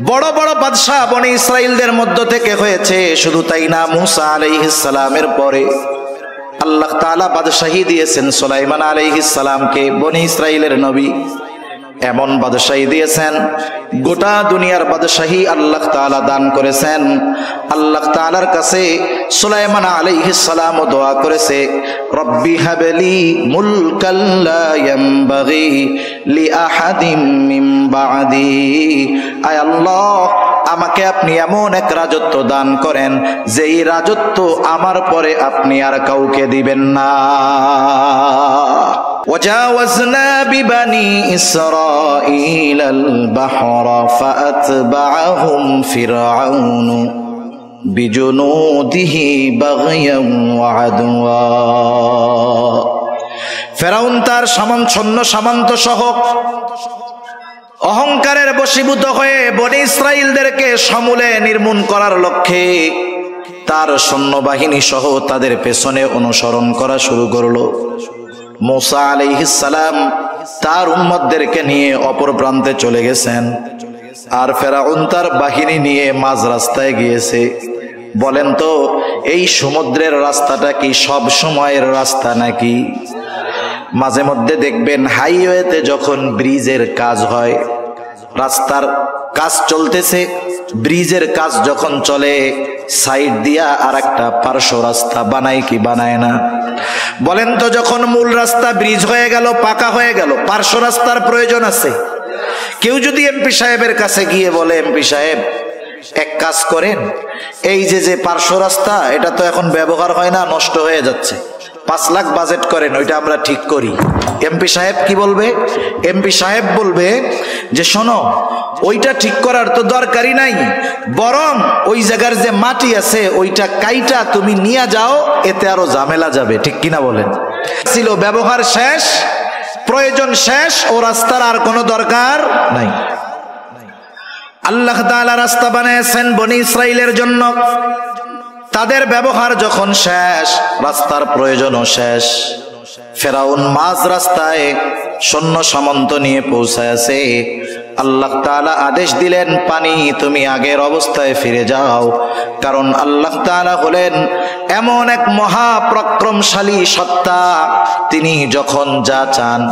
বড় বড় বাদশাহ বনি ইসরাইলদের মধ্য থেকে হয়েছে। শুধু তাই না, মুসা আলাইহিস সালামের পরে আল্লাহ তাআলা বাদশাহী দিয়েছেন সুলাইমান আলাইহিস সালামকে, বনি ইসরাইলের নবী। এমন বাদশাহী দিয়েছেন, গোটা দুনিয়ার বাদশাহী আল্লাহ তাআলা দান করেছেন। আল্লাহ তাআলার কাছে সুলাইমান আলাইহিস সালাম দোয়া করেছে, রব্বি হাবলি মুলকাল লা ইয়ামবাগি লিআহাদিম মিন বাদি। আয় আল্লাহ, আমাকে আপনি এমন এক রাজত্ব দান করেন যেই রাজত্ব আমার পরে আপনি আর কাউকে দিবেন না। وجاوزنا ببني إسرائيل البحر فأتبعهم فرعون بجنوده بغيا وعدوا। ফেরাউন তার সৈন্য সামন্ত সহ অহংকারের বশীভূত হয়ে বনি ইসরাইলদেরকে সমূলে নির্মূল করার লক্ষ্যে তার সৈন্যবাহিনী সহ তাদের পেছনে অনুসরণ করা শুরু করলো। মুসা আলাইহিস সালাম তার উম্মতদেরকে নিয়ে অপর প্রান্তে চলে গেছেন, আর ফেরাউন তার বাহিনী নিয়ে মাঝ রাস্তায় গিয়েছে। বলেন তো, এই সমুদ্রের রাস্তাটা কি সব সময়ের রাস্তা নাকি? মাঝে মধ্যে দেখবেন হাইওয়েতে যখন ব্রিজের কাজ হয়, রাস্তার কাজ চলতেছে, ব্রিজের কাজ যখন চলে, সাইড দিয়া আর একটা পার্শ্ব রাস্তা বানায় কি বানায় না? বলেন তো, যখন মূল রাস্তা ব্রিজ হয়ে গেল, পাকা হয়ে গেল, পার্শ্ব রাস্তার প্রয়োজন আছে? কেউ যদি এমপি সাহেবের কাছে গিয়ে বলে, এমপি সাহেব এক কাজ করেন, এই যে পার্শ্ব রাস্তা এটা তো এখন ব্যবহার হয় না, নষ্ট হয়ে যাচ্ছে, 5 লাখ বাজেট করেন, ওইটা আমরা ঠিক করি। এমপি সাহেব কি বলবে? এমপি সাহেব বলবে যে শোনো, ওইটা ঠিক করার তো দরকারই নাই, বরং ওই জায়গার যে মাটি আছে ওইটা কাইটা তুমি নিয়ে যাও, এতে আরো ঝামেলা যাবে। ঠিক কিনা বলেন? ছিল ব্যবহার শেষ, প্রয়োজন শেষ, ও রাস্তার আর কোনো দরকার নাই। আল্লাহ তাআলা রাস্তা বানিয়েছেন বনি ইসরাইলের জন্য, তাদের ব্যবহার যখন শেষ, রাস্তার প্রয়োজনও শেষ। ফেরাউন মাঝ রাস্তায় সৈন্য সামন্ত নিয়ে পৌঁছায়ছে। আল্লাহ তাআলা আদেশ দিলেন, পানি তুমি আগের অবস্থায় ফিরে যাও, কারণ আল্লাহ তাআলা হলেন এমন এক মহাপরাক্রমশালী সত্তা, তিনি যখন যা চান,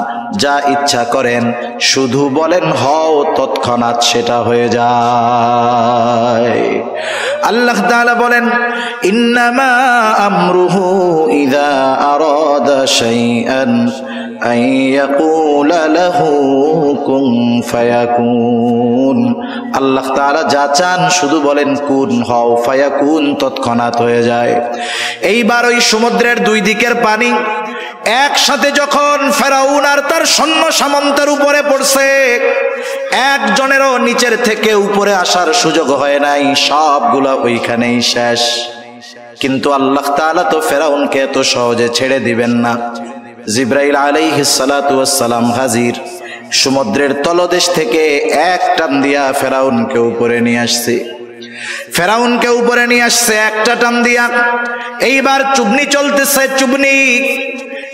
যা ইচ্ছা করেন, শুধু বলেন হও, তৎক্ষণাৎ সেটা হয়ে যায়। আল্লাহ তাআলা বলেন, ইন্নামা আমরুহু ইযা আরাদা শাইআন আন ইয়াকুলা লাহু কুন ফায়াকুন। আল্লাহ তাআলা যা চান শুধু বলেন কুন হও, ফায়াকুন তৎক্ষণাৎ হয়ে যায়। এইবার ওই সমুদ্রের দুই দিকের পানি একসাথে যখন ফেরাউন আর তার সৈন্য সামন্তের উপরে পড়ছে, একজনেরও নিচের থেকে উপরে আসার সুযোগ হয় নাই, সবগুলা ওইখানেই শেষ। কিন্তু আল্লাহ তাআলা তো ফেরাউনকে এত সহজে ছেড়ে দিবেন না। জিবরাইল আলাইহিস সালাতু ওয়াস সালাম হাজির, সমুদ্রের তলদেশ থেকে এক টান দিয়া ফেরাউনকে উপরে নিয়ে আসছে। ফেরাউনকে উপরে নিয়ে আসছে একটা টান দিয়া। এইবার চুবনি চলতেছে, চুবনি।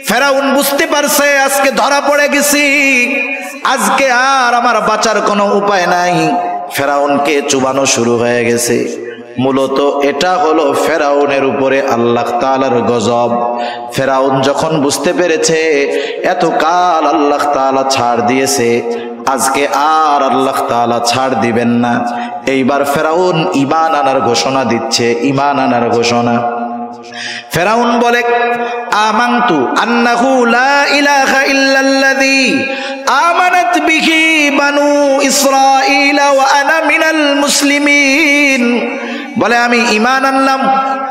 ফেরাউন বুঝতে পারছে আজকে ধরা পড়ে গেছি, আজকে আর আমার বাঁচার কোনো উপায় নাই। ফেরাউনকে চুবানো শুরু হয়ে গেছে। মূলত এটা হলো ফেরাউনের উপরে আল্লাহ তাআলার গজব। ফেরাউন যখন বুঝতে পেরেছে এতকাল আল্লাহ তাআলা ছাড় দিয়েছে, আজকে আর আল্লাহ তাআলা ছাড় দিবেন না, এইবার ফেরাউন ঈমান আনার ঘোষণা দিচ্ছে, ঈমান আনার ঘোষণা। ফেরাউন বলে, আমানতু আন্নাহু লা ইলাহা ইল্লাল্লাযী আমানাত বিহি বানু ইসরাঈল ওয়া আনা মিনাল মুসলিমিন। বলে, আমি ঈমান আনলাম,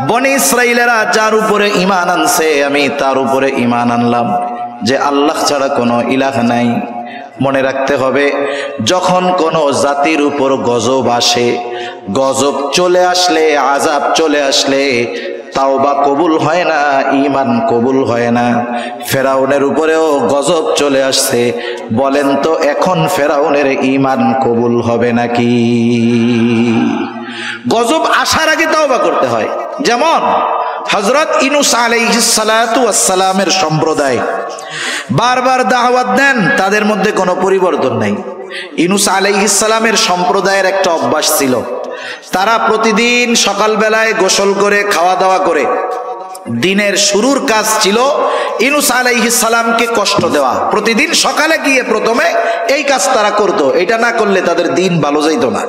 বনি ইসরাইলেরা যার উপরে ঈমান আনছে আমি তার উপরে ঈমান আনলাম, যে আল্লাহ ছাড়া কোনো ইলাহ নাই। মনে রাখতে হবে, যখন কোনো জাতির উপর গজব আসে, গজব চলে আসলে, আযাব চলে আসলে, তাওবা কবুল হয় না, ঈমান কবুল হয় না। ফেরাউনের উপরেও গজব চলে আসছে, বলেন তো এখন ফেরাউনের ঈমান কবুল হবে নাকি? গজব আসার আগে তাওবা করতে হয়। যেমন হযরত ইউনূস আলাইহিস সালাতু ওয়াস সালামের সম্প্রদায় বারবার দাওয়াত দেন, তাদের মধ্যে কোনো পরিবর্তন নাই। ইউনূস আলাইহিস সালামের সম্প্রদায়ের একটা অভ্যাস ছিল, তারা প্রতিদিন সকালবেলায় গোসল করে খাওয়া দাওয়া করে দিনের শুরুর কাজ ছিল ইউনূস আলাইহিস সালামকে কষ্ট দেওয়া। প্রতিদিন সকালে গিয়ে প্রথমে এই কাজ তারা করত, এটা না করলে তাদের দিন ভালো যাইত না।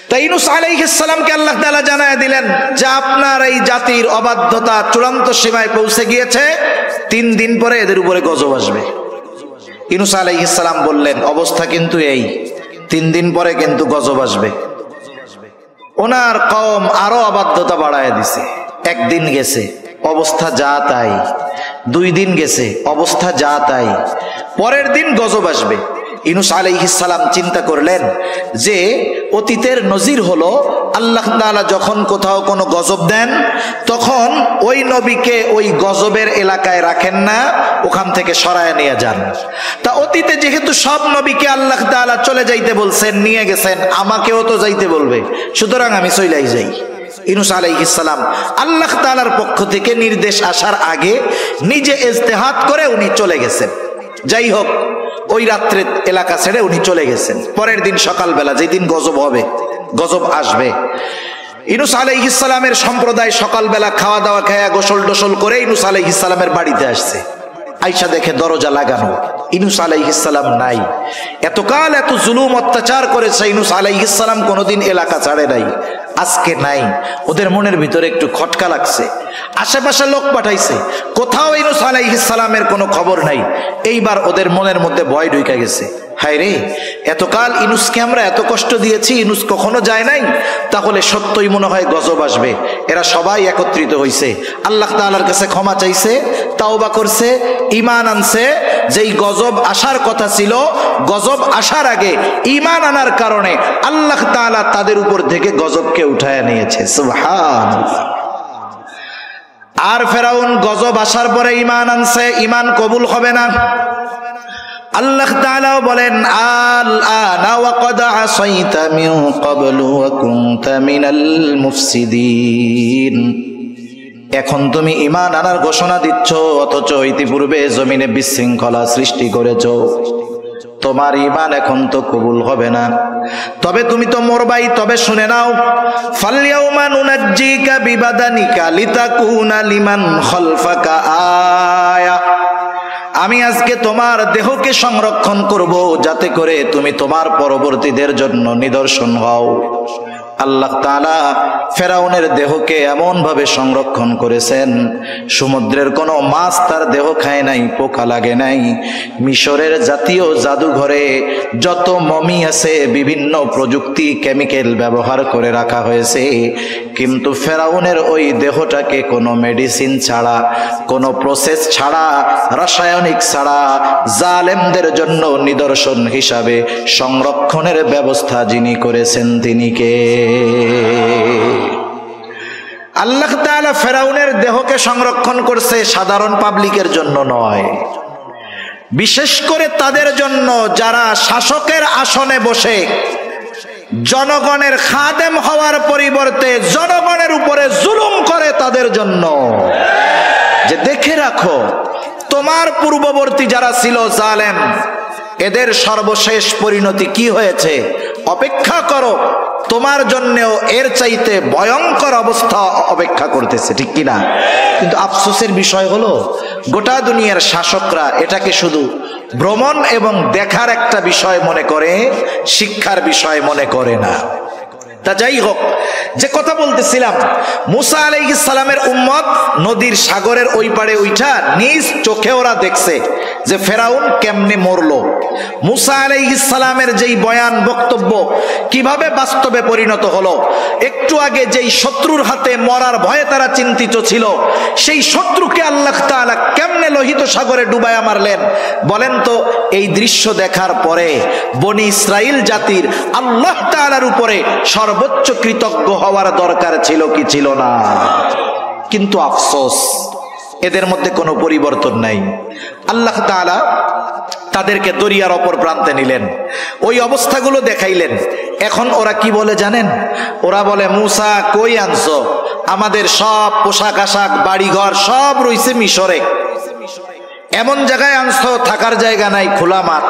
তাই ইউনূস আলাইহিস সালামকে আল্লাহ তাআলা জানায় দিলেন যে আপনার এই জাতির অবাধ্যতা চূড়ান্ত সীমায় পৌঁছে গিয়েছে, 3 দিন পরে এদের উপরে গজব আসবে। ইউনূস আলাইহিস সালাম বললেন অবস্থা কিন্তু এই, 3 দিন পরে কিন্তু গজব আসবে। ওনার কওম আরো অবাধ্যতা বাড়ায় দিছে। 1 দিন গেছে, অবস্থা যা তাই। 2 দিন গেছে, অবস্থা যা তাই। পরের দিন গজব আসবে। ইউনূস আলাইহিস সালাম চিন্তা করলেন যে অতীতের নজির হলো আল্লাহ তাআলা যখন কোথাও কোনো গজব দেন তখন ওই নবীকে ওই গজবের এলাকায় রাখেন না, ওখান থেকে সরায় নিয়ে যান। তা অতীতে যেহেতু সব নবীকে আল্লাহ তাআলা চলে যাইতে বলছেন, নিয়ে গেছেন, আমাকেও তো যাইতে বলবে, সুতরাং আমি চলেই যাই। ইউনূস আলাইহিস সালাম আল্লাহ তাআলার পক্ষ থেকে নির্দেশ আসার আগে নিজে ইজতিহাদ করে উনি চলে গেছেন। যাই হোক, ওই রাত্রে এলাকা ছেড়ে উনি চলে গেছেন। পরের দিন সকালবেলা, যেদিন গজব হবে, গজব আসবে, ইউনূস আলাইহিস সালামের সম্প্রদায় সকালবেলা খাওয়া দাওয়া খায়া গোসল টোসল করে ইউনূস আলাইহিস সালামের বাড়িতে আসছে। আইসা দেখে দরজা লাগানো, ইউনূস আলাইহিস সালাম নাই। এতকাল এত জুলুম অত্যাচার করেছে ইউনূস আলাইহিস সালাম, কোনোদিন এলাকা ছাড়ে নাই, আজকে নাই। ওদের মনের ভিতরে একটু খটকা লাগছে। আশেপাশে লোক পাঠাইছে, কোথাও ইউনূস আলাইহিস সালামের কোনো খবর নাই। এইবার ওদের মনের মধ্যে ভয় ঢুকে গেছে, হায় রে, এতকাল ইউনূসকে আমরা এত কষ্ট দিয়েছি, ইউনূস কখনো যায় নাই, তাহলে সত্যই মনে হয় গজব আসবে। এরা সবাই একত্রিত হইছে, আল্লাহ তাআলার কাছে ক্ষমা চাইছে, তাওবা করছে, ঈমান আনছে। যেই গজব আসার কথা ছিল, গজব আসার আগে ঈমান আনার কারণে আল্লাহ তাআলা তাদের উপর থেকে গজবকে উঠায় নিয়েছে। সুবহানাল্লাহ। আর ফেরাউন গজব আসার পরে ঈমান আনছে, ঈমান কবুল হবে না। আল্লাহ তাআলা বলেন আল আনা ওয়া ক্বাদ আসাইতা মিন ক্বাবলু ওয়া কুনতা মিনাল মুফসিদিন। এখন তুমি ঈমান আনার ঘোষণা দিচ্ছ, অথচ ইতিপূর্বে জমিনে বিশৃঙ্খলা সৃষ্টি করেছো। তোমার ঈমান এখন তো কবুল হবে না, তবে তুমি তো মরবাই। তবে শুনে নাও, ফালইয়াউমা নুনাজ্জিকা বিবাদানিকা লিতাকুনা লিমান খালফাকা আয়া। আমি আজকে তোমার দেহকে সংরক্ষণ করব, যাতে করে তুমি তোমার পরবর্তীদের জন্য নিদর্শন হও। আল্লাহ তাআলা ফেরাউনের দেহকে এমন ভাবে সংরক্ষণ করেছেন, সমুদ্রের কোনো মাছ তার দেহ খায় নাই, পোকা লাগে নাই। মিশরের জাতীয় জাদুঘরে যত মমি আছে বিভিন্ন প্রযুক্তি কেমিক্যাল ব্যবহার করে রাখা হয়েছে, কিন্তু ফেরাউনের ওই দেহটাকে কোনো মেডিসিন ছাড়া, কোনো প্রসেস ছাড়া, রাসায়নিক ছাড়া জালেমদের জন্য নিদর্শন হিসাবে সংরক্ষণের ব্যবস্থা যিনি করেছেন তিনি কে? আল্লাহ তাআলা ফেরাউনের দেহকে সংরক্ষণ করছে, সাধারণ পাবলিকের জন্য নয়, বিশেষ করে তাদের জন্য যারা শাসকের আসনে বসে জনগণের খাদেম হওয়ার পরিবর্তে জনগণের উপরে জুলুম করে, তাদের জন্য। যে দেখে রাখো, তোমার পূর্ববর্তী যারা ছিল জালেম, এদের সর্বশেষ পরিণতি কি হয়েছে, অপেক্ষা করো, তোমার জন্যও এর চাইতে ভয়ঙ্কর অবস্থা অপেক্ষা করতেছে, ঠিক কিনা? কিন্তু আফসোসের বিষয় হলো, গোটা দুনিয়ার শাসকরা এটাকে শুধু ভ্রমণ এবং দেখার একটা বিষয় মনে করে, শিক্ষার বিষয় মনে করে না। তা যাই হোক, যে কথা বলতেছিলাম, মুসা আলাইহিস সালামের উম্মত নদীর সাগরের ওই পারে উঠা নিজ চোখে ওরা দেখছে যে ফেরাউন কেমনে মরলো। মুসা আলাইহিস সালামের যেই বয়ান বক্তব্য কিভাবে বাস্তবে পরিণত হলো, একটু আগে যেই শত্রুর হাতে মরার ভয়ে তারা চিন্তিত ছিল, সেই শত্রুকে আল্লাহ তাআলা কেমনে লোহিত সাগরে ডুবায়া মারলেন। বলেন তো, এই দৃশ্য দেখার পরে বনি ইসরাইল জাতির আল্লাহ তাআলার উপরে সর্বোচ্চ কৃতজ্ঞ হওয়ার দরকার ছিল কি ছিল না? কিন্তু আফসোস, এদের মধ্যে কোনো পরিবর্তন নাই। আল্লাহ তাআলা তাদেরকে দরিয়ার অপর প্রান্তে নিলেন, ওই অবস্থাগুলো দেখাইলেন। এখন ওরা কি বলে জানেন? ওরা বলে, মুসা কই আনছো? আমাদের সব পোশাক আশাক বাড়িঘর সব রইছে মিশরে, এমন জায়গায় আনছো থাকার জায়গা নাই, খোলা মাঠ,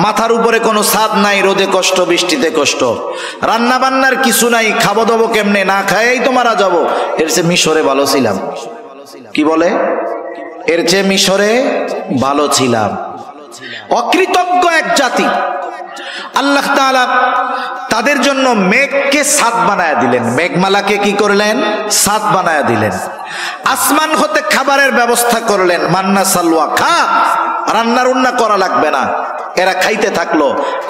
মাথার উপরে কোনো ছাদ নাই, রোদে কষ্ট, বৃষ্টিতে কষ্ট, রান্না বান্নার কিছু নাই, খাবো দাবো কেমনে, না খাইই তো মারা যাবো। এর চেয়ে মিশরে ভালো ছিলাম। কি বলে? এর চেয়ে মিশরে ভালো ছিলাম। অকৃতজ্ঞ এক জাতি। আল্লাহ তাআলা তাদের জন্য মেঘকে ছাদ বানায়া দিলেন, মেঘমালাকে কি করলেন? ছাদ বানায়া দিলেন। আসমান হতে খাবারের ব্যবস্থা করলেন, মান্না সালওয়া, খা, রান্না রুন্না করা লাগবে না। এরা খাইতে থাকলো,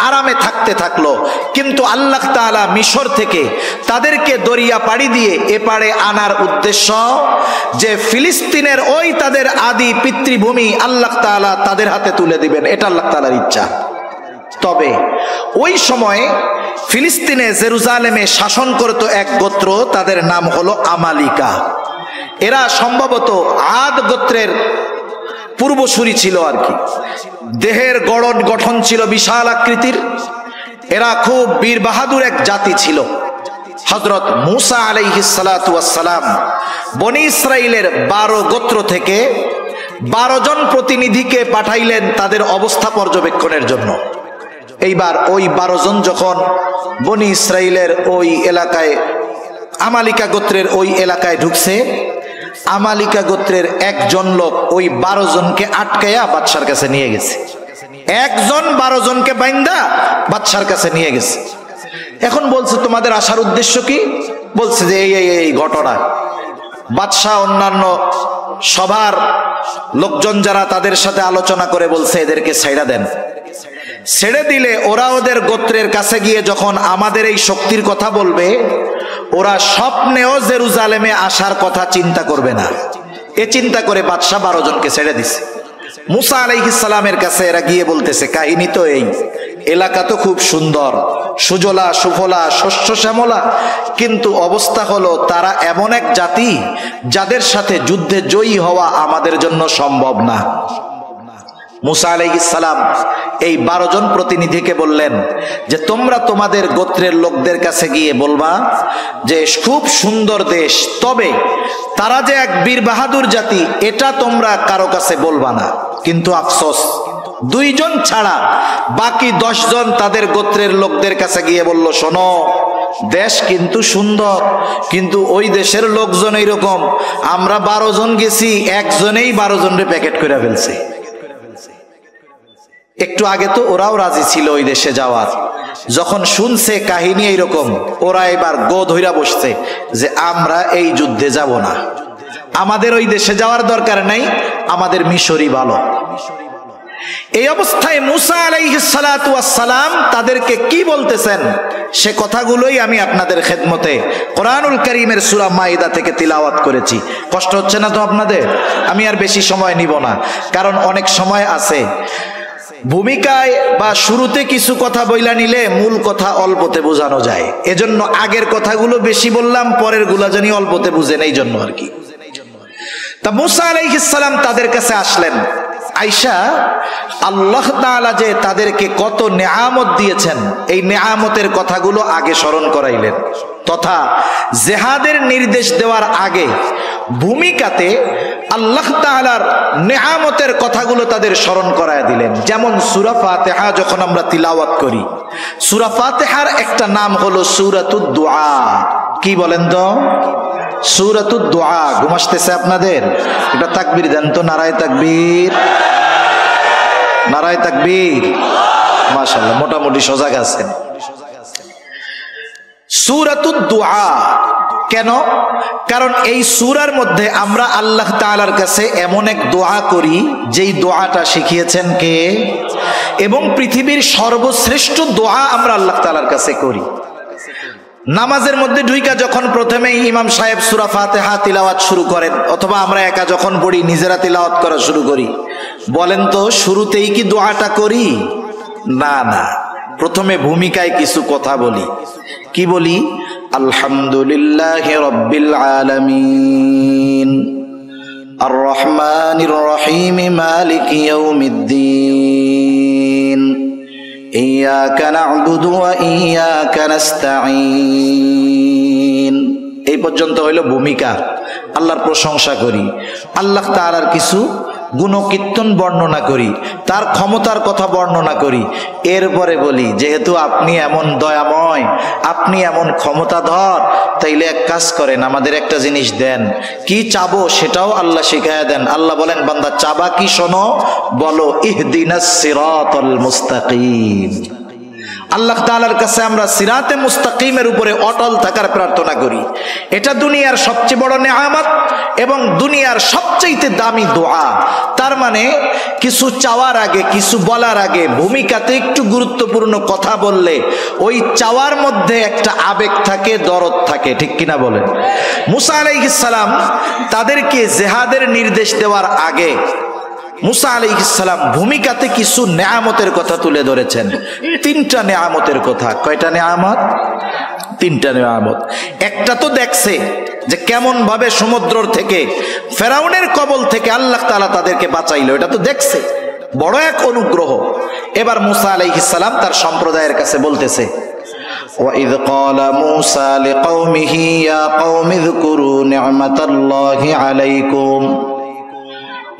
আরামে থাকতে থাকলো। কিন্তু আল্লাহ তাআলা মিশর থেকে তাদেরকে দরিয়া পাড়ি দিয়ে এপারে আনার উদ্দেশ্য যে ফিলিস্তিনের ওই তাদের আদি পিতৃভূমি আল্লাহ তাআলা তাদের হাতে তুলে দিবেন, এটা আল্লাহ তাআলার ইচ্ছা। তবে ওই সময় ফিলিস্তিনে জেরুজালেমে শাসন করত এক গোত্র, তাদের নাম হলো আমালিকা। এরা সম্ভবত আদ গোত্রের পূর্বসূরি ছিল আর কি। দেহের গঠন ছিল বিশাল আকৃতির। এরা খুব বীর বাহাদুর এক জাতি ছিল। হযরত মূসা আলাইহিস সালাতু ওয়াস সালাম বনি ইসরাইলের 12 গোত্র থেকে 12 জন প্রতিনিধিকে পাঠাইলেন তাদের অবস্থা পর্যবেক্ষণের জন্য। এইবার ওই 12 জন যখন বনি ইসরাইলের ওই এলাকায়, আমালিকা গোত্রের ওই এলাকায় ঢুকছে, আমালিকা গোত্রের একজন লোক ওই 12 জনকে আটকায়া বাদশার কাছে নিয়ে গেছে। একজন 12 জনকে বাইন্দা বাদশার কাছে নিয়ে গেছে। এখন বলছে, তোমাদের আসার উদ্দেশ্য কি? বলছে যে এই ঘটনা। বাদশাহ অন্যান্য সবার লোকজন যারা, তাদের সাথে আলোচনা করে বলছে এদেরকে ছাইড়া দেন। ছেড়ে দিলে ওরা ওদের গোত্রের কাছে গিয়ে যখন আমাদের এই শক্তির কথা বলবে, ওরা স্বপ্নেও জেরুজালেমে আসার কথা চিন্তা করবে না। এ চিন্তা করে বাদশাহ 12 জনকে ছেড়ে দিছে। মূসা আলাইহিস সালামের কাছে এরা গিয়ে বলতেছে, কাহিনী তো এই, এলাকা তো খুব সুন্দর, সুজলা সুফলা, শস্য শ্যামলা, কিন্তু অবস্থা হলো তারা এমন এক জাতি যাদের সাথে যুদ্ধে জয়ী হওয়া আমাদের জন্য সম্ভব না। মূসা আলাইহিস সালাম এই 12 জন প্রতিনিধিকে বললেন যে তোমরা তোমাদের গোত্রের লোকদের কাছে গিয়ে বলবা যে খুব সুন্দর দেশ, তবে তারা যে এক বীর বাহাদুর জাতি এটা তোমরা কারো কাছে বলবা না। কিন্তু আফসোস, 2 জন ছাড়া বাকি 10 জন তাদের গোত্রের লোকদের কাছে গিয়ে বলল, শোনো, দেশ কিন্তু সুন্দর, কিন্তু ওই দেশের লোকজন এইরকম, আমরা 12 জন গেছি, একজনেই 12 জনরে প্যাকেট করে ফেলছে। একটু আগে তো ওরাও রাজি ছিল ওই দেশে যাওয়ার, যখন শুনছে কাহিনী এইরকম, ওরা এবার গো ধইরা বসছে যে আমরা এই যুদ্ধে যাব না, আমাদের ওই দেশে যাওয়ার দরকার নাই, আমাদের মিশরই ভালো। এই অবস্থায় মূসা আলাইহিস সালাতু ওয়াস সালাম তাদেরকে কি বলতেছেন সে কথাগুলোই আমি আপনাদের খেদমতে কোরআনুল কারীমের সূরা মাইদা থেকে তিলাওয়াত করেছি। কষ্ট হচ্ছে না তো আপনাদের? আমি আর বেশি সময় নিব না, কারণ অনেক সময় আছে। ভূমিকায় বা শুরুতে কিছু কথা বইলা নিলে মূল কথা অল্পতে বোঝানো যায়, এজন্য আগের কথাগুলো বেশি বললাম, পরের গুলা জানি অল্পতে বুঝেন, এই জন্য আর কি। তা মূসা আলাইহিস সালাম তাদের কাছে আসলেন। আয়েশা, আল্লাহ তাআলা যে তাদেরকে কত নেয়ামত দিয়েছেন এই নেয়ামতের কথাগুলো আগে স্মরণ করাইলেন, তথা জিহাদের নির্দেশ দেওয়ার আগে ভূমিকাতে আল্লাহ তাআলার নেয়ামতের কথাগুলো তাদের স্মরণ করায় দিলেন। যেমন সূরা ফাতিহা যখন আমরা তিলাওয়াত করি, সূরা ফাতিহার একটা নাম হলো সূরাতুদ দুআ। কি বলেন তো? সূরাতুদ দুআ। ঘুম আসতেছে আপনাদের? এটা তাকবীর দেন তো, নারায়ে তাকবীর, নারায়ে তাকবীর। মাশাআল্লাহ, মোটামুটি সজাগ আছেন। সূরাতুদ দুআ কেন? কারণ এই সূরার মধ্যে আমরা আল্লাহ তাআলার কাছে এমন এক দোয়া করি যেই দোয়াটা শিখিয়েছেন কে, এবং পৃথিবীর সর্বশ্রেষ্ঠ দোয়া আমরা আল্লাহ তাআলার কাছে করি। নামাজের মধ্যে ঢুইকা যখন প্রথমেই ইমাম সাহেব সূরা ফাতিহা তিলাওয়াত শুরু করেন, অথবা আমরা একা যখন পড়ি নিজেরা তিলাওয়াত করা শুরু করি, বলেন তো শুরুতেই কি দোয়াটা করি? না না, প্রথমে ভূমিকায় কিছু কথা বলি। কি বলি? আলহামদুলিল্লাহি রাব্বিল আলামিন, আর রহমানির রহিম, মালিকি ইয়াউমিদ্দিন, ইয়াকা না'বুদু ওয়া ইয়াকা নাস্তাঈন। এই পর্যন্ত হইল ভূমিকা। আল্লাহর প্রশংসা করি, আল্লাহ তাআলার কিছু গুণকীর্তন বর্ণনা করি, তার ক্ষমতার কথা বর্ণনা করি, এরপরে বলি যেহেতু আপনি এমন দয়াময়, আপনি এমন ক্ষমতাধর, তাইলে এক কাজ করেন, আমাদের একটা জিনিস দেন। কি চাবো সেটাও আল্লাহ শিখায়া দেন। আল্লাহ বলেন, বান্দা চাবা কি শোনো, বলো ইহদিনাস সিরাতাল মুস্তাকিম। আল্লাহ তাআলার কাছে আমরা সিরাতে মুস্তাকিমের উপরে অটল থাকার প্রার্থনা করি। এটা দুনিয়ার সবচেয়ে বড় নেয়ামত এবং দুনিয়ার সবচেয়ে দামি দোয়া। তার মানে কিছু চাওয়ার আগে, কিছু বলার আগে ভূমিকাতে একটু গুরুত্বপূর্ণ কথা বললে ওই চাওয়ার মধ্যে একটা আবেগ থাকে, দরদ থাকে, ঠিক কিনা বলেন? মুসা আলাইহিস সালাম তাদেরকে জিহাদের নির্দেশ দেওয়ার আগে মুসা আলাইহিস সালাম ভূমিকাতে কিছু নেয়ামতের কথা তুলে ধরেছেন। 3টা নেয়ামতের কথা। কয়টা নেয়ামত? 3টা নেয়ামত। একটা তো দেখছে যে কেমন ভাবে সমুদ্র থেকে, ফেরাউনের কবল থেকে আল্লাহ তাআলা তাদেরকে বাঁচাইলো, এটা তো দেখছে, বড় এক অনুগ্রহ। এবার মুসা আলাইহিস সালাম তার সম্প্রদায়ের কাছে বলতেছে, وَإِذْ قَالَ مُوسَى لِقَوْمِهِ يَا قَوْمِ اذْكُرُوا نِعْمَةَ اللَّهِ عَلَيْكُمْ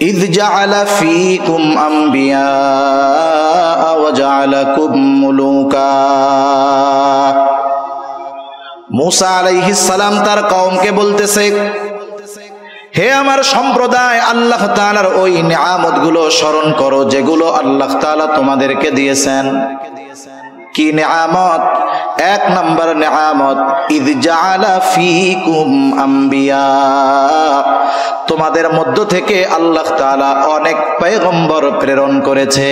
إِذْ جَعَلَ فِيكُمْ أَنْبِيَاءَ وَجَعَلَكُمْ مُلُوكًا। মুসা আলাইহিস সালাম তার কওমকে বলতেছে, হে আমার সম্প্রদায়, আল্লাহ তাআলার ওই নিয়ামতগুলো স্মরণ করো যেগুলো আল্লাহ তাআলা তোমাদেরকে দিয়েছেন। কি নিয়ামত? 1 নম্বর নিয়ামত, ইদ জাআলা ফীকুম আম্বিয়া, তোমাদের মধ্য থেকে আল্লাহ তাআলা অনেক পয়গম্বর প্রেরণ করেছে।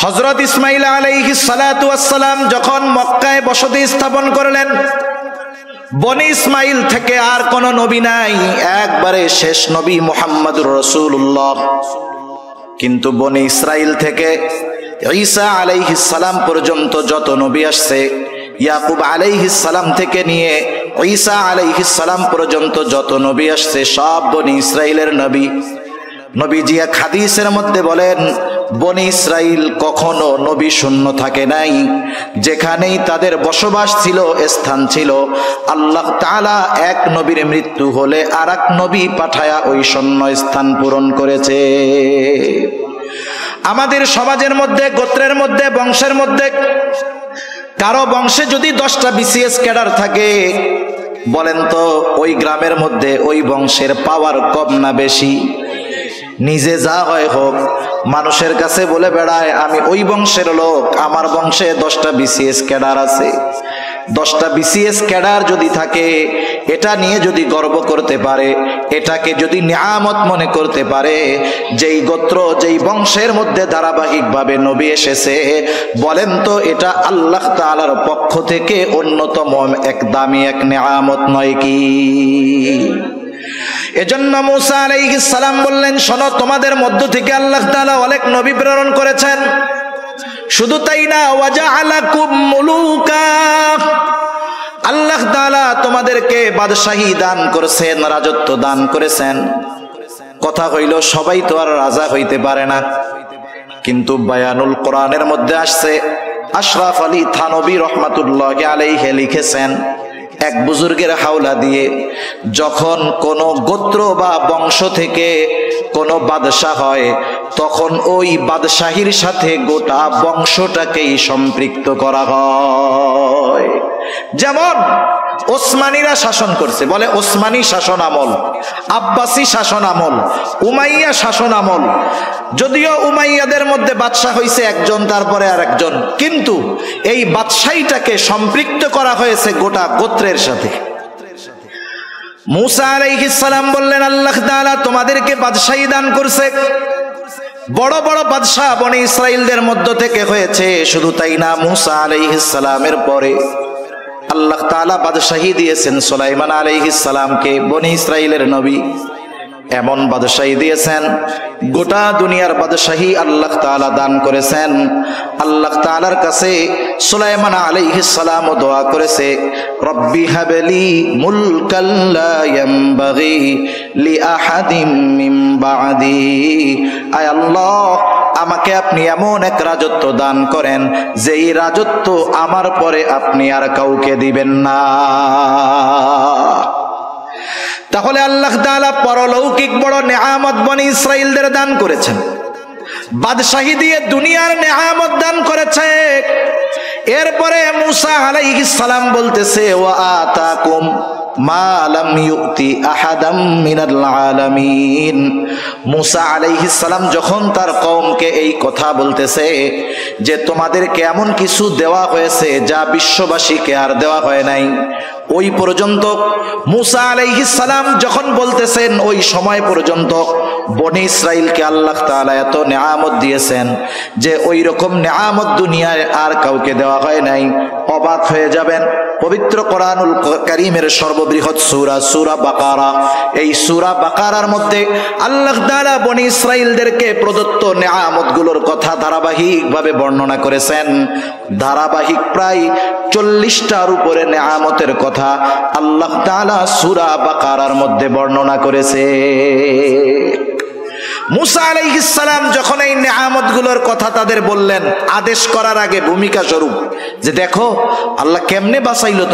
হযরত ইসমাঈল আলাইহিস সালাতু ওয়াস সালাম যখন মক্কায় বসতি স্থাপন করলেন, বনি ইসমাঈল থেকে আর কোন নবী নাই, একবারে শেষ নবী মুহাম্মদুর রাসূলুল্লাহ। কিন্তু বনি ইসরাইল থেকে ঈসা আলাইহিস সালাম পর্যন্ত যত নবী আসছে, ইয়াকুব আলাইহিস সালাম থেকে নিয়ে ঈসা আলাইহিস সালাম পর্যন্ত যত নবী আসছে, সব বনি ইসরাইলের নবী। নবীজি এক হাদিসের মধ্যে বলেন, বনি ইসরাইল কখনো নবী শূন্য থাকে নাই। যেখানেই তাদের বসবাস ছিল, স্থান ছিল, আল্লাহ তাআলা এক নবীর মৃত্যু হলে আর এক নবী পাঠায়া ওই শূন্য স্থান পূরণ করেছে। আমাদের সমাজের মধ্যে, গোত্রের মধ্যে, বংশের মধ্যে কারো বংশে যদি 10টা বিসিএস ক্যাডার থাকে, বলেন তো ওই গ্রামের মধ্যে ওই বংশের পাওয়ার কম না বেশি? নিজে যা হয় হোক, মানুষের কাছে বলে বেড়ায় আমি ওই বংশের লোক, আমার বংশে 10টা বিসিএস ক্যাডার আছে। 10টা বিসিএস ক্যাডার যদি থাকে, এটা নিয়ে যদি গর্ব করতে পারে, এটাকে যদি নিয়ামত মনে করতে পারে, যেই গোত্র, যেই বংশের মধ্যে ধারাবাহিকভাবে নবী এসেছে, বলেন তো এটা আল্লাহ তাআলার পক্ষ থেকে অন্যতম এক দামি এক নিয়ামত নয় কি? এজন্য মুসা আলাইহিস সালাম বললেন, শোনো, তোমাদের মধ্য থেকে আল্লাহ তাআলা অনেক নবী প্রেরণ করেছেন। শুধু তাই না, ওয়াজআলাকুম মুলুকা, আল্লাহ তাআলা তোমাদেরকে বাদশাহী দান করেছেন, রাজত্ব দান করেছেন। কথা হইল সবাই তো আর রাজা হইতে পারে না, কিন্তু বায়ানুল কোরআনের মধ্যে আসছে, আশরাফ আলী থানবী রহমাতুল্লাহি আলাইহি লিখেছেন, এক বুজুর্গের হাওলা দিয়ে যখন কোন গোত্র বা বংশ থেকে কোন বাদশাহ হয়, তখন ওই বাদশাহীর সাথে গোটা বংশটাকেই সম্পৃক্ত করা হয়। যেমন ওসমানীরা শাসন করছে, বলে ওসমানী শাসন আমল, আব্বাসী শাসন আমল, উমাইয়া শাসন আমল। যদিও উমাইয়াদের মধ্যে বাদশাহ হয়েছে একজন, তারপরে আর একজন, কিন্তু এই বাদশাহীটাকে সম্পৃক্ত করা হয়েছে গোটা গোত্রের সাথে। মুসা আলাইহিস সালাম বললেন, আল্লাহ তাআলা তোমাদেরকে বাদশাহী দান করছে, বড় বড় বাদশাহ বনি ইসরাইলদের মধ্য থেকে হয়েছে। শুধু তাই না, মুসা আলাইহিস সালামের পরে আল্লাহ তাআলা বাদশাহী দিয়েছেন সুলাইমান আলাইহিস সালামকে, বনি ইসরাইলের নবী। এমন বাদশাহী দিয়েছেন, গোটা দুনিয়ার বাদশাহী আল্লাহ তাআলা দান করেছেন। আল্লাহ তাআলার কাছে সুলাইমান আলাইহিস সালাম দোয়া করেছে, রব্বি হাবলি মুলকাল লা ইয়ামবাগি লিআহাদিম মিন বাদি, আয় আল্লাহ আমাকে আপনি এমন এক রাজত্ব দান করেন যেই রাজত্ব আমার পরে আপনি আর কাউকে দিবেন না। তাহলে আল্লাহ তাআলা পরলৌকিক বড় নেয়ামত বনি ইসরাইলদের দান করেছেন, বাদশাহী দিয়ে দুনিয়ার নেয়ামত দান করেছে। এরপরে মুসা আলাইহিস সালাম বলতেছে ওয়া আতাকুম মা লাম ইউতি আহাদাম মিনাল আলামিন। মুসা আলাইহিস সালাম যখন তার কওমকে এই কথা বলতেছে যে তোমাদেরকে এমন কিছু দেওয়া হয়েছে যা বিশ্ববাসীকে আর দেওয়া হয় নাই, ওই পর্যন্ত মুসা আলাইহিস সালাম যখন বলতেছেন ওই সময় পর্যন্ত বনি ইসরাইলকে আল্লাহ তাআলা এত নেয়ামত দিয়েছেন যে ওই রকম নেয়ামত দুনিয়ায় আর কাউকে দেওয়া হয় নাই। অবাক হয়ে যাবেন, পবিত্র কোরআনুল কারীমের সর্ববৃহৎ সূরা সূরা বাকারা, এই সূরা বাকারার মধ্যে আল্লাহ তাআলা বনি ইসরাইলদেরকে প্রদত্ত নেয়ামতগুলোর কথা ধারাবাহিকভাবে বর্ণনা করেছেন। ধারাবাহিক প্রায় 40টার উপরে নেয়ামতের কথা আল্লাহ তাআলা সূরা বাকারার মধ্যে বর্ণনা করেছে। মুসা আলাইহিস সালাম যখন এই নেয়ামতগুলোর কথা তাদের বললেন, আদেশ করার আগে ভূমিকা স্বরূপ যে দেখো আল্লাহ কেমনে বাঁচাইলো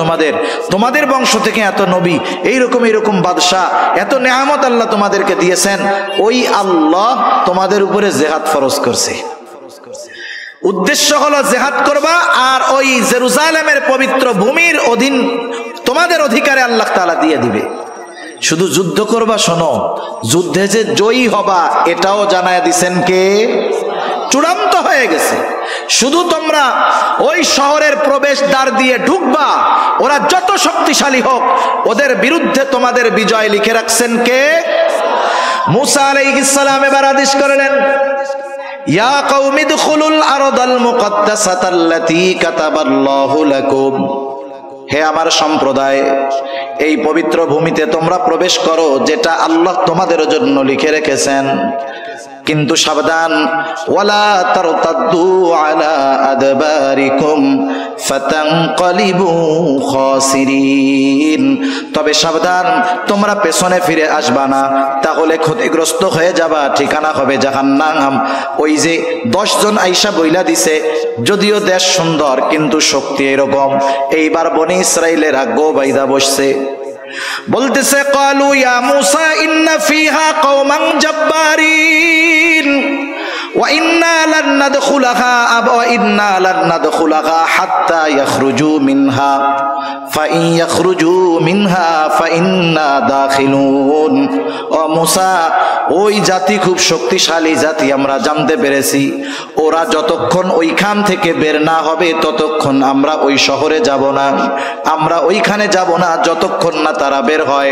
তোমাদের বংশ থেকে এত নবী, এইরকম বাদশাহ, এত নেয়ামত আল্লাহ তোমাদেরকে দিয়েছেন, ওই আল্লাহ তোমাদের উপরে জিহাদ ফরজ করছে। উদ্দেশ্য হলো জিহাদ করবা আর ওই জেরুজালেমের পবিত্র ভূমির অধীন তোমাদের অধিকারে আল্লাহ তাআলা দিয়ে দিবে। শুধু যুদ্ধ করবা, শোনো, যুদ্ধে যে জয়ী হবা এটাও জানায় দিছেন কে? চূড়ান্ত হয়ে গেছে। শুধু তোমরা ওই শহরের প্রবেশ দ্বার দিয়ে ঢুকবা, ওরা যত শক্তিশালী হোক ওদের বিরুদ্ধে তোমাদের বিজয় লিখে রাখছেন কে? মুসা আলাইহিস সালাম এবার আদেশ করলেন ইয়া কওমি দুখুলুল আরদাল মুকদ্দাসাতাল্লাতী কাতাবাল্লাহু লাকুম, হে আমার সম্প্রদায়, এই পবিত্র ভূমিতে তোমরা প্রবেশ করো যেটা আল্লাহ তোমাদের জন্য লিখে রেখেছেন। কিন্তু সাবধান, ওয়ালা তারতাদ্দু আলা আদবারিকুম ফাতানকালিবু খাসিরিন, তবে সাবধান, তোমরা পেছনে ফিরে আসবা না, তাহলে ক্ষতিগ্রস্ত হয়ে যাবা, ঠিকানা হবে জাহান্নাম। ওই যে 10 জন আইসা বইলা দিছে, যদিও দেশ সুন্দর কিন্তু শক্তি এরকম। এইবার বনি ইসরাইলের গো বাইদা বসছে, বলতেছে ক্বালু ইয়া মূসা ইন্না ফিহা কওমান জাব্বারিন ওয়া ইন্না লান নাদখুলাহা হাত্তা ইয়াখরুজু মিনহা ফাইন ইয়াখরুজু মিনহা ফাইন্না দাখিলুন। ও মূসা, ওই জাতি খুব শক্তিশালী জাতি, আমরা জানতে পেরেছি। ওরা যতক্ষণ ওইখান থেকে বের না হবে ততক্ষণ আমরা ওই শহরে যাব না, আমরা ওইখানে যাব না যতক্ষণ না তারা বের হয়।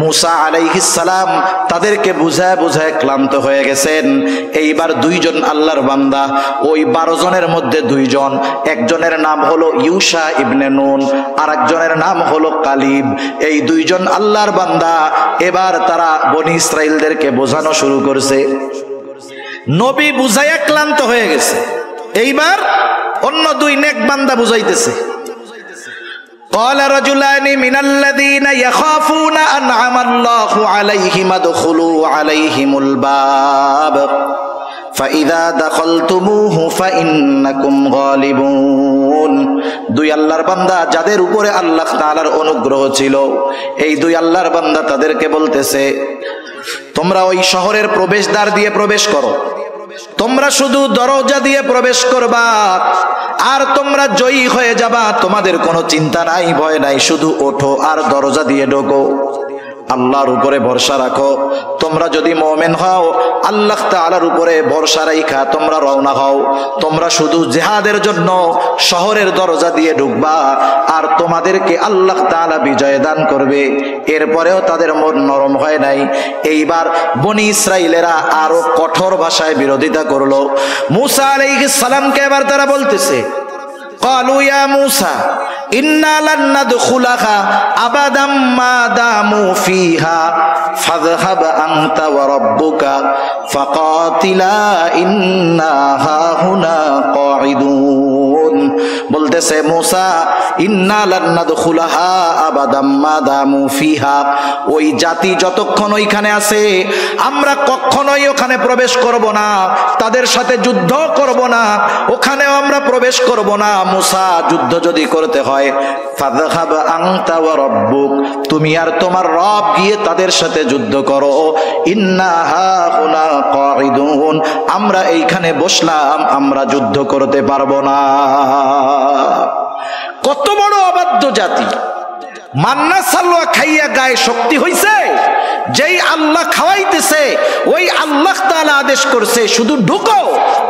মূসা আলাইহিস সালাম তাদেরকে বুঝায় ক্লান্ত হয়ে গেছেন। এইবার 2 জন আল্লাহর বান্দা, ওই 12 জনের মধ্যে 2 জন, একজনের নাম হলো ইউশা ইবনে নুন, আর একজনের নাম হলো কালিব। এই 2 জন আল্লাহর বান্দা এবার তারা বনি ইসরাইলদেরকে বোঝানো শুরু করছে। নবী বুঝাইয়া ক্লান্ত হয়ে গেছে, এইবার অন্য 2 নেক বান্দা বুঝাইতেছে। قال رجلان من الذين يخافون أنعم الله عليهم ادخلوا عليهم الباب فإذا دخلتموه فإنكم غالبون। 2 আল্লাহর বান্দা যাদের উপরে আল্লাহ তাআলার অনুগ্রহ ছিল, এই 2 আল্লাহর বান্দা তাদেরকে বলতেছে তোমরা ওই শহরের প্রবেশদ্বার দিয়ে প্রবেশ করো, তোমরা শুধু দরজা দিয়ে প্রবেশ করবা আর তোমরা জয়ী হয়ে যাবা, তোমাদের কোনো চিন্তা নাই, ভয় নাই, শুধু ওঠো আর দরজা দিয়ে ঢোকো। আল্লাহর উপরে ভরসা রাখো। তোমরা যদি মুমিন হও, আল্লাহ তাআলার উপরে ভরসা রাখা তোমরা রওনা হও। তোমরা শুধু জিহাদের জন্য শহরের দরজা দিয়ে ঢুকবা আর তোমাদেরকে আল্লাহ তাআলা বিজয় দান করবে। এরপরেও তাদের মন নরম হয় নাই। এইবার বনি ইসরাইলেরা আরো কঠোর ভাষায় বিরোধিতা করলো। মূসা আলাইহিস সালামকে এবার তারা বলতেছে ক্বালু ইয়া মূসা ইন্না লান নাদখুলাহা আবাদাম মা দামু ফিহা ফাযহাব আনতা ওয়া রাব্বুকা ফাকাতিলা ইন্না হাহুনা কাঈদুন। বলতেছে মূসা ইন্না লান নাদখুলাহা আবাদাম মা দামু ফিহা, ওই জাতি যতক্ষণ ওইখানে আছে আমরা কখনোই ওখানে প্রবেশ করব না, তাদের সাথে যুদ্ধ করব না, ওখানেও আমরা প্রবেশ করব না। মূসা যুদ্ধ যদি করতে হয় ফাযহাব আনতা ওয়া রাব্বুক, তুমি আর তোমার রব গিয়ে তাদের সাথে যুদ্ধ করো। ইন্না হাহুনা কাঈদুন, আমরা এইখানে বসলাম, আমরা যুদ্ধ করতে পারবো না। কত বড় অবাধ্য জাতি! মান্না সালোয়া খাইয়া গায়ে শক্তি হইছে। যেই আল্লাহ খাওয়াইতেছে ওই আল্লাহ তাআলা আদেশ করছে শুধু ঢুকো,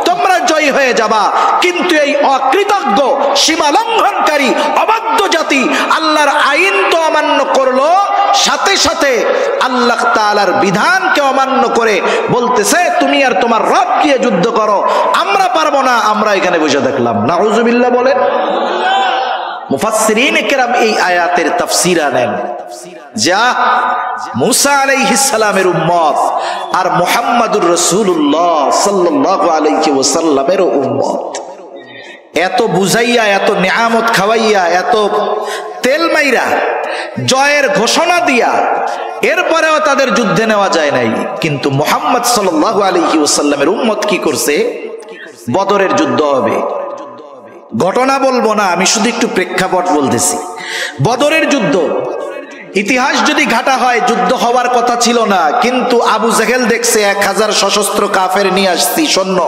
তোমরা জয় হয়ে যাবা। কিন্তু এই অকৃতজ্ঞ সীমা লঙ্ঘনকারী অবাধ্য জাতি আল্লাহর আইন তো অমান্য করলো, সাথে সাথে আল্লাহ তাআলার বিধানকে অমান্য করে বলতেছে তুমি আর তোমার রব গিয়ে যুদ্ধ করো, আমরা পারবো না, আমরা এখানে বসে দেখলাম। নাউজুবিল্লাহ বলে। মুফাসসিরিনে কেরাম এই আয়াতের তাফসীর আনেন যা মূসা আলাইহিস সালামের উম্মত আর মুহাম্মাদুর রাসূলুল্লাহ সাল্লাল্লাহু আলাইহি ওয়াসাল্লামের উম্মত এত বুঝাইয়া, এত নিয়ামত খাওয়াইয়া, এত তেল মাইরা, জয়ের ঘোষণা দিয়া এরপরেও তাদের যুদ্ধে নেওয়া যায় নাই। কিন্তু মুহাম্মদ সাল্লাল্লাহু আলাইহি ওয়াসাল্লামের উম্মত কি করছে? বদরের যুদ্ধ হবে। ঘটনা বলবো না, আমি শুধু একটু প্রেক্ষাপট বলতেছি। বদরের যুদ্ধ ইতিহাস যদি ঘাটা হয় যুদ্ধ হওয়ার কথা ছিল না, কিন্তু আবু জেহেল দেখছে 1000 সশস্ত্র কাফের নিয়ে আসছি সৈন্য,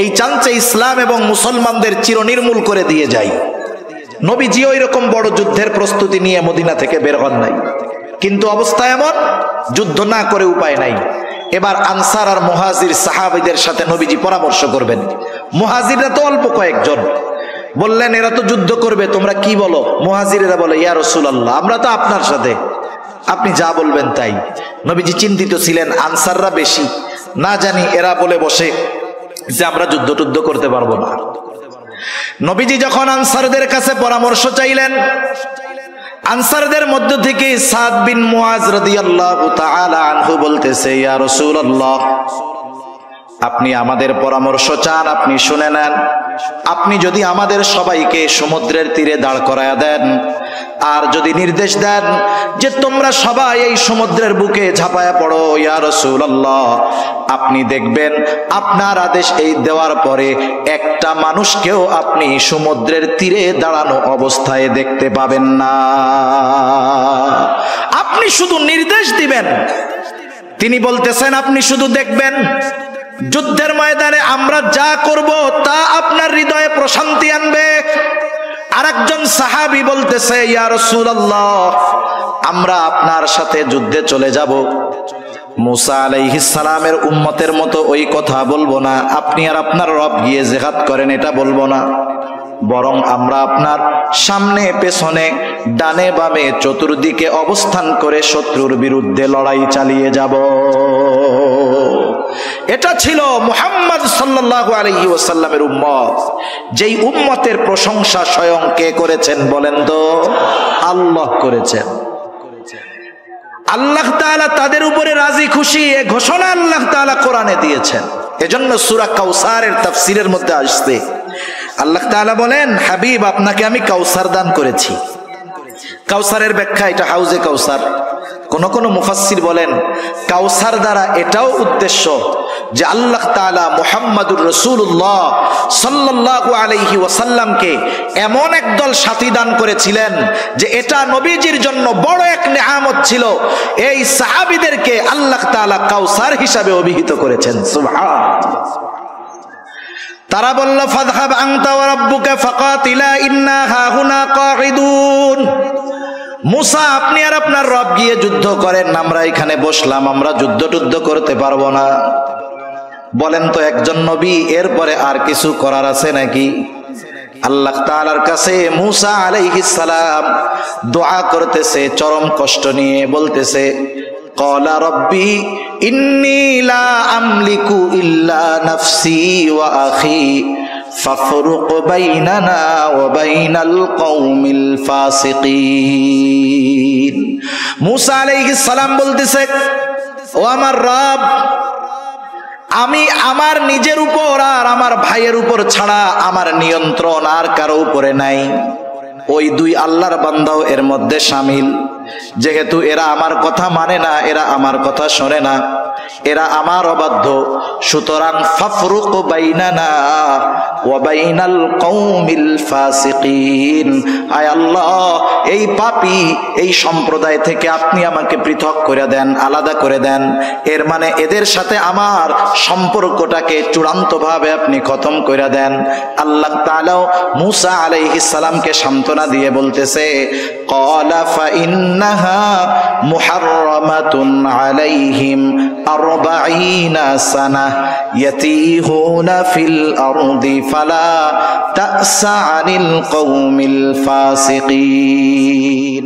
এই চান্সে ইসলাম এবং মুসলমানদের চিরনির্মূল করে দিয়ে যায়। নবীজি ওই রকম বড় যুদ্ধের প্রস্তুতি নিয়ে মদিনা থেকে বের হন নাই, কিন্তু অবস্থা এমন যুদ্ধ না করে উপায় নাই। এবার আনসার আর মুহাজির সাহাবীদের সাথে নবীজি পরামর্শ করবেন। মুহাজিররা তো অল্প কয়েকজন, বললেন এরা তো যুদ্ধ করবে, তোমরা কি বলো? মুহাজিরেরা বলে ইয়া রাসূলুল্লাহ আমরা তো আপনার সাথে, আপনি যা বলবেন তাই। নবীজি চিন্তিত ছিলেন আনসাররা বেশি, না জানি এরা বলে বসে যে আমরা যুদ্ধ করতে পারবো না। নবীজি যখন আনসারদের কাছে পরামর্শ চাইলেন, আনসারদের মধ্য থেকে সাদ বিন মুআজ রাদিয়াল্লাহু তাআলা আনহু বলতেছে ইয়া রাসূলুল্লাহ আপনি আমাদের পরামর্শ চান, আপনি শুনে নেন। আপনি যদি আমাদের সবাইকে সমুদ্রের তীরে দাঁড় করায়া দেন আর যদি নির্দেশ দেন যে তোমরা সবাই এই সমুদ্রের বুকে ঝাঁপায়া পড়ো ইয়া রাসূলুল্লাহ, আপনি দেখবেন আপনার আদেশ এই দেওয়ার পরে একটা মানুষকেও আপনি সমুদ্রের তীরে দাঁড়ানো অবস্থায় দেখতে পাবেন না। আপনি শুধু নির্দেশ দিবেন। তিনি বলতেছেন আপনি শুধু দেখবেন, যুদ্ধের ময়দানে আমরা যা করব তা আপনার হৃদয়ে প্রশান্তি আনবে। আরেকজন সাহাবী বলতেছে ইয়া রাসূলুল্লাহ আমরা আপনার সাথে যুদ্ধে চলে যাব। মূসা আলাইহিস সালামের উম্মতের মতো ওই কথা বলবো না, আপনি আর আপনার রব গিয়ে জিহাদ করেন এটা বলবো না, বরং আমরা আপনার সামনে পেছনে ডানে বামে চতুর্দিকে অবস্থান করে শত্রুর বিরুদ্ধে লড়াই চালিয়ে যাব। এটা ছিল মুহাম্মদ সাল্লাল্লাহু আলাইহি ওয়াসাল্লামের উম্মত। যেই উম্মতের প্রশংসা স্বয়ং কে করেছেন বলেন তো? আল্লাহ করেছেন। আল্লাহ তাআলা তাদের উপরে রাজি খুশি এ ঘোষণা আল্লাহ তাআলা কোরআনে দিয়েছেন। এজন্য সূরা কাউসারের তাফসীরের মধ্যে আসছে আল্লাহ তাআলা বলেন হাবিব আপনাকে আমি কাউসার দান করেছি। কাউসারের ব্যাখ্যা এটা হাউজে কাউসার। কোন কোন মুফাসসির বলেন কাউসার দ্বারা এটাও উদ্দেশ্য যে আল্লাহ তাআলা মুহাম্মাদুর রাসূলুল্লাহ সাল্লাল্লাহু আলাইহি ওয়াসাল্লামকে এমন একদল সাথী দান করেছিলেন যে এটা নবীজির জন্য বড় এক নেয়ামত ছিল। এই সাহাবীদেরকে আল্লাহ তাআলা কাউসার হিসাবে অভিহিত করেছেন। সুবহানাল্লাহ। তারা বলল ফাযহাব আনতা ওয়া রাব্বুকা ফাকাতিলা ইন্না হাহুনা কাঈদুন। মূসা আপনি আর আপনার রব গিয়ে যুদ্ধ করেন, আমরা এখানে বসলাম, আমরা যুদ্ধ করতে পারবো না। বলেন তো একজন নবী এরপরে আর কিছু করার আছে নাকি? আল্লাহ তাআলার কাছে মূসা আলাইহিস সালাম দোয়া করতেছে চরম কষ্ট নিয়ে, বলতেছে ক্বালা রাব্বি ইন্নী লা আমলিকু ইল্লা নাফসি ওয়া আখি ফাফরুক বাইনানা ওয়া বাইনাল কওমিল ফাসিকিন। মূসা আলাইহিস সালাম বলতেছে ও আমার রব, আমি আমার নিজের উপর আর আমার ভাইয়ের উপর ছাড়া আমার নিয়ন্ত্রণ আর কারো উপরে নাই। ওই দুই আল্লাহর বান্দাও এর মধ্যে শামিল। যেহেতু এরা আমার কথা মানে না, এরা আমার কথা শোনে না, এরা আমার অবাধ্য, সুতরাং ফাফরুক বাইনানা ওয়া বাইনাল কওমিল ফাসিকিন। আয় আল্লাহ, এই পাপী এই সম্প্রদায় থেকে আপনি আমাকে পৃথক করে দেন, আলাদা করে দেন। এর মানে এদের সাথে আমার সম্পর্কটাকে চূড়ান্তভাবে আপনি খতম করে দেন। আল্লাহ তাআলা মূসা আলাইহিস সালামকে সান্ত্বনা দিয়ে বলতেছে, ক্বালা ফাইন্নাহা মুহাররামাতুন আলাইহিম 40 সানাহ ইয়াতিহুনা ফিল আরদি ফালা তা'সা আনিল কওমিল ফাসিকিন।